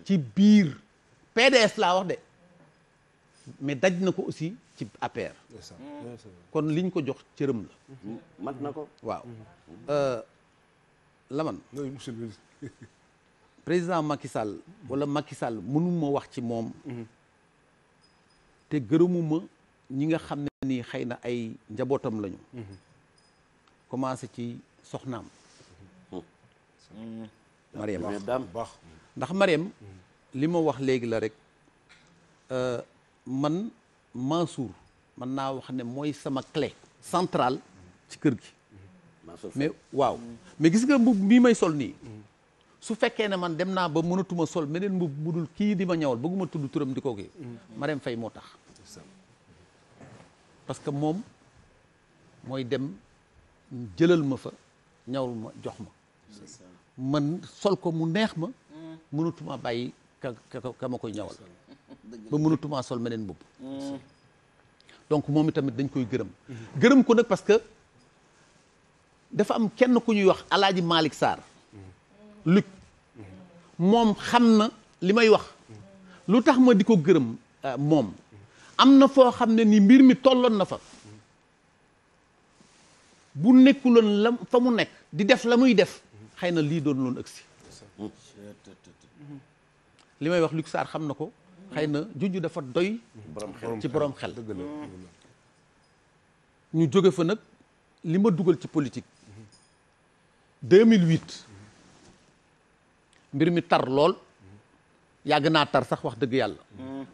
ci biir PDS laa wax de mais daj na ko aussi ci APR kon liñ ko jox cërëm la mat na ko waaw Laman président Macky Sall wala Macky Sall mënuma wax ci moom te gërëmuma ñi nga xam ne nii xëy na ay njabootam lañu commencé ci soxnaam Mariam ndax Mariam li ma wax léegi la rek man Mansour man naa wax ne mooy sama clé centrale ci kër gi mais waaw mais gis nga mbubb bii may sol nii su fekkee ne man dem naa ba mënatuma sol meneen mbubb bu dul kii di ma ñawal bëgguma tudd turam di ko kii Mariam Faye moo tax parce que moom mooy dem jëlal ma fa ñawal ma jox ma man sol ko mu neex ma mënatuma bàyyi ka ma koy ñawal ba mënatuma sol meneen mbubb donc moom itamit dañ koy gërëm ko nag parce que dafa am kenn ku ñuy wax Alaaji Malick Sarr Luc moom xam na li may wax lu tax ma di ko gërëm moom am na foo xam ne ni mbir mi tolloon na fa bu nekkuloon la fa mu nekk di def la muy def xëy na lii doon loon ëgsi li may wax Luc Sarr xam na ko xëy na junj dafa doy ci borom xel ñu jóge fa nag li ma dugal ci politique 2008 mbir mi tar lool yàgg naa tar sax wax dëgg yàlla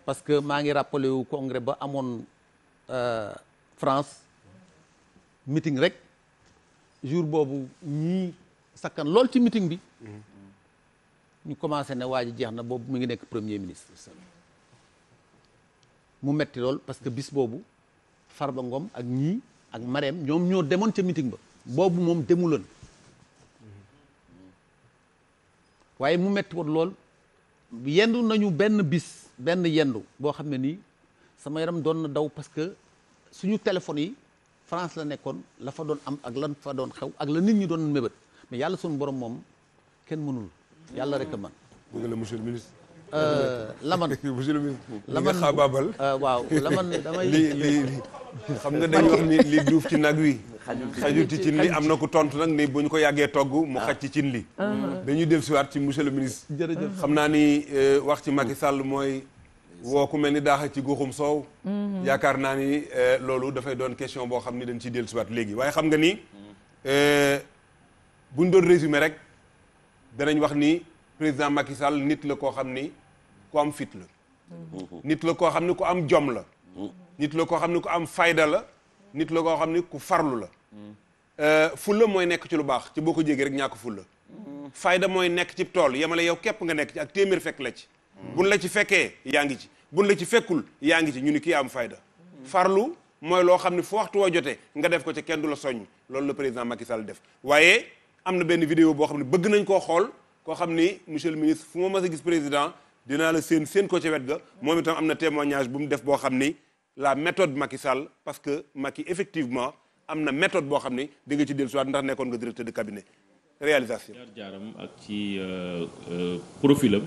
parce que maa ngi rappelé wu congrès ba amoon France meeting rek jour boobu ñii sakkan lool ci meeting bi ñu commencé ne waa ji jeex na boobu mu ngi nekk premier ministre mu metti lool parce que bis boobu Farba Ngom ak ñii ak Marème ñoom ñoo demoon ca meeting ba boobu moom demuloon waaye mu metti woon lool yendu nañu benn bis benn yendu boo xam ne nii sama yaram doon na daw parce que suñu téléphone yi France la nekkoon la fa doon am ak lan fa doon xew ak la nit ñi doon mébét mais yàlla suñu borom moom kenn mënul yàlla rek a man monsieur le ministre Laman monsieur le ministre Laman xaabaabal waaw Laman damay li xam nga dañuy wax ni li duuf ci nag wi xajul ci cin li am na ku tontu nag ni bu ñu ko yàggee togg mu xaj ci cin li dañuy dellusiwaat ci monsieur le ministre jërëjëf xam naa ni wax ci Macky Sall mooy woo ku mel ni daaxa ci guuxum soow yaakaar naa ni loolu dafay doon question boo xam ni dañ ciy dellusiwaat léegi waaye xam nga ni buñ doon résumé rek danañ wax ni président Macky Sall nit la koo xam ni ku am fit la nit la koo xam ni ku am jom la nit la koo xam ni ku am fayda la nit la koo xam ni ku farlu la fulla mooy nekk ci lu baax ci boo ko jégee rek ñàkk fulla fayda mooy nekk ci tool yamale yow képp nga nekk ci ak téeméer fekk la ci buñ la ci fekkee yaa ngi ci buñ la ci fekkul yaa ngi ci ñu ni kii am fayda farlu mooy loo xam ne fu waxtu woo jotee nga def ko ci kenn du la soññ loolu la président Macky Sall def waaye am na benn vidéo boo xam ne bëgg nañ koo xool koo xam ni monsieur le ministre fu ma mës a gis président dinaa la seen ko ca wet ga moom itam am na témoignage bu mu def boo xam ni la méthode Macky Sall parce que Macky effectivement am na méthode boo xam ni di nga ci dellusiwaat ndax nekkoon nga directeur de cabinet réalisation. jaaram ak ci profilam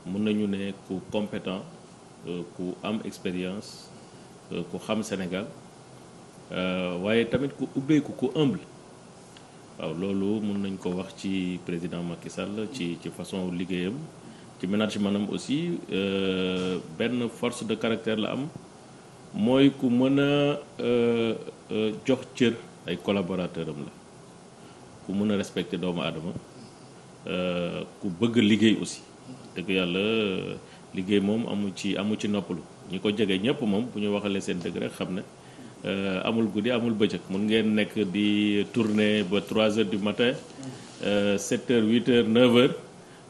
mën nañu ne ku compétent ku am expérience ku xam Sénégal waaye tamit ku ubbeeku ku humble waaw loolu mën nañ ko wax ci président Macky Sall ci façon liggéeyam ci management am aussi benn force de caractère la am mooy ku mën a jox cër ay collaborateur am la ku mën a respecter doomu aadama ku bëgg liggéey aussi dëgg yàlla liggéey moom amu ci noppalu ñi ko jege ñëpp moom bu ñu waxalee seen dëgg rek xam ne amul guddi amul bëccëg mun ngeen nekk di tourner ba 3 heures du matin 7 heures 8 heures 9 heures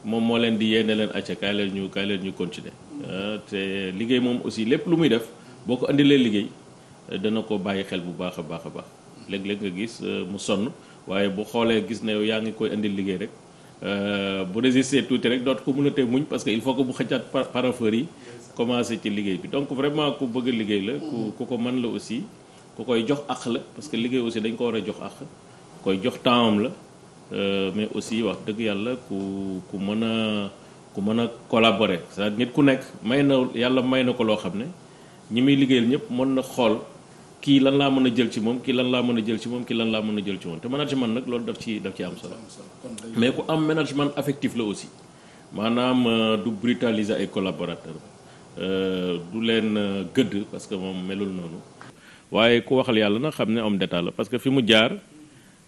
moom moo leen di yéene leen acca kaay leen ñu continuer te liggéey moom aussi lépp lu muy def boo ko andilee liggéey dana ko bàyyi xel bu baax a baax a baax léeg-léeg nga gis mu sonn waaye bu xoolee gis ne yow yaa ngi koy indil liggéey rek bu résister tuuti rek dootu ko mën a tee muñ parce que il faut que bu xëccaat parapheur yi commencé ci liggéey bi donc vraiment ku bëgg liggéey la ku ko mën la aussi ku koy jox àq la parce que liggéey aussi dañ ko war a jox àq koy jox temps am la mais aussi wax dëgg yàlla ku mën a collaborer c'est-à-dire nit ku nekk yàlla may na ko loo xam ne ñi muy liggéeyal ñëpp mën na xool kii lan laa mën a jël ci moom kii lan laa mën a jël ci moom kii lan laa mën a jël ci moom te management nag loolu daf ci am solo mais ku am management affectif la aussi maanaam du brutaliser ay collaborateurs du leen gëdd parce que moom melul noonu waaye ku waxal yàlla nag xam ne homme d'état la parce que fi mu jaar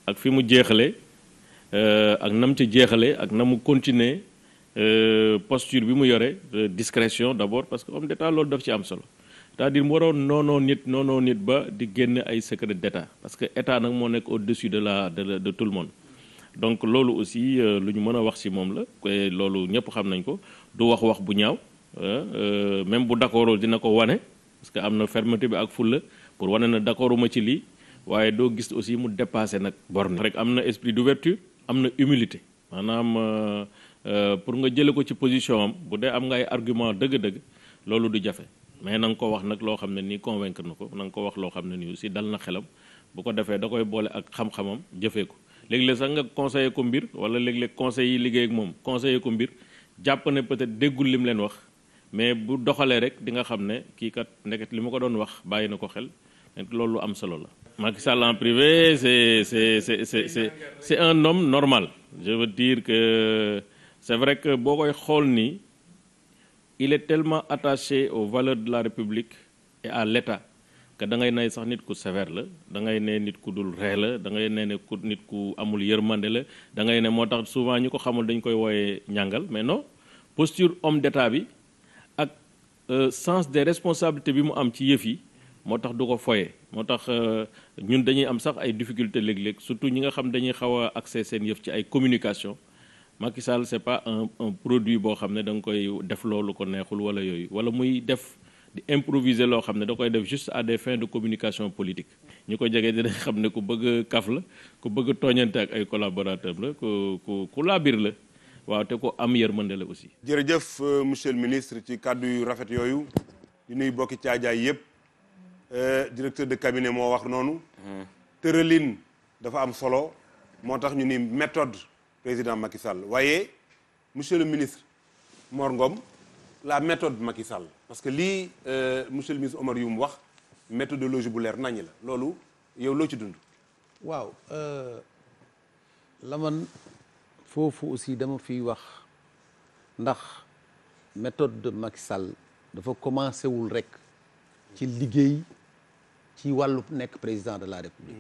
ak fi mu jeexale ak nam ca jeexale ak na mu continuer posture bi mu yore discrétion d'abord parce que homme d'état loolu daf ci am solo c'est-à-dire mu waroon noonoo nit ba di génne ay secret d'état parce que état nag moo nekk au-dessus de tout le monde donc loolu aussi lu ñu mën a wax ci moom la te loolu ñëpp xam nañ ko du wax bu ñaaw même bu d'accordul dina ko wane parce que am na fermeté bi ak fulla pour wane na d'accorduma ci lii waaye doo gis aussi mu dépassé nag borne rek am na esprit d'ouverture am na humilité maanaam pour nga jële ko ci position am bu dee am nga ay argument dëgg-dëgg loolu du jafe mais na nga ko wax nag loo xam ne nii convaincre na ko na nga ko wax loo xam ne nii aussi dal na xelam bu ko defee da koy boole ak xam-xamam jëfee ko léeg-léeg sax nga conseiller ko mbir wala léeg-léeg conseil yi liggéey ak moom conseiller ko mbir jàpp ne peut-être déggul lim leen wax mais bu doxalee rek di nga xam ne kii kat ndeket li ma ko doon wax bàyyi na ko xel loolu am solo la. Macky Sall en privé c'est un homme normal je veux dire que c'est vrai que boo koy xool nii il est tellement attaché aux valeurs de la République et à l'État que da ngay ne sax nit ku sévère la da ngay ne nit ku dul ree la da ngay ne nit ku amul yërmande la da ngay ne moo tax souvent ñi ko xamul dañ koy wooyee ñàngal mais non posture homme d'État bi ak sens des responsabilités bi mu am ci yëf yi moo tax du ko foyee moo tax ñun dañuy am sax ay difficultés léeg-léeg surtout ñi nga xam dañuy xaw a accès seen yëf ci ay communication Macky Sall c'est pas un produit boo xam ne da nga koy def loolu ko neexul wala yooyu wala muy def di improviser loo xam ne da koy def juste à des fins de communication politique ñi ko jege dinañ xam ne ku bëgg kaf la ku bëgg tooñante ak ay collaborateurs la ku laabir la waaw te ko am yërmande la aussi. jërëjëf monsieur le ministre ci kàddu yu rafet yooyu di nuy bokki caajaay yëpp directeur de cabinet moo wax noonu. tëralin dafa am solo moo tax ñu ni méthode président Macky Sall waaye monsieur le ministre Mor Ngom la méthode Macky Sall parce que lii monsieur le ministre Omar Youm wax méthodologie bu leer naññ la loolu yow loo ci dund. waaw la man foofu aussi dama fiy wax ndax méthode de Macky Sall dafa commencé wul rek ci liggéey ci wàllu nekk président de la République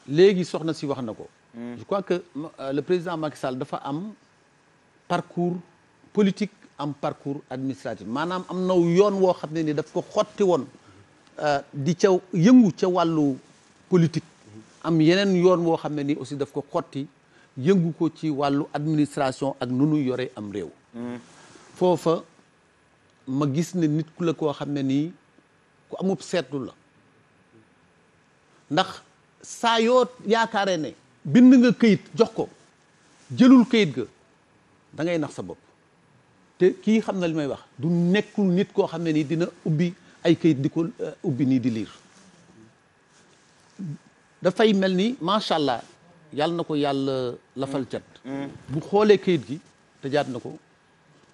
léegi soxna si wax na ko. je crois que le président Macky Sall dafa am parcours politique am parcours administratif maanaam am na yoon woo xam ne ni daf ko xotti woon di ca yëngu ca wàllu politique am yeneen yoon woo xam ne ni aussi daf ko xotti yëngu ko ci wàllu administration ak nu nu yore am réew foofa ma gis ne nit ku la koo xam ne nii ku amub seetlu la ndax saa yoo yaakaaree ne bind nga këyit jox ko jëlul këyit ga da ngay nax sa bopp te kii xam na li may wax du nekkul nit koo xam ne nii dina ubbi ay kayit di ko ubbi nii di liir dafay mel ni macha allah yàlla na ko yàlla lafal cat bu xoolee kayit gi te jaat na ko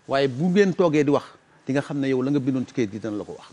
waaye bu ngeen toogee di wax di nga xam ne yow la nga bindoon ci kayit gi dina la ko wax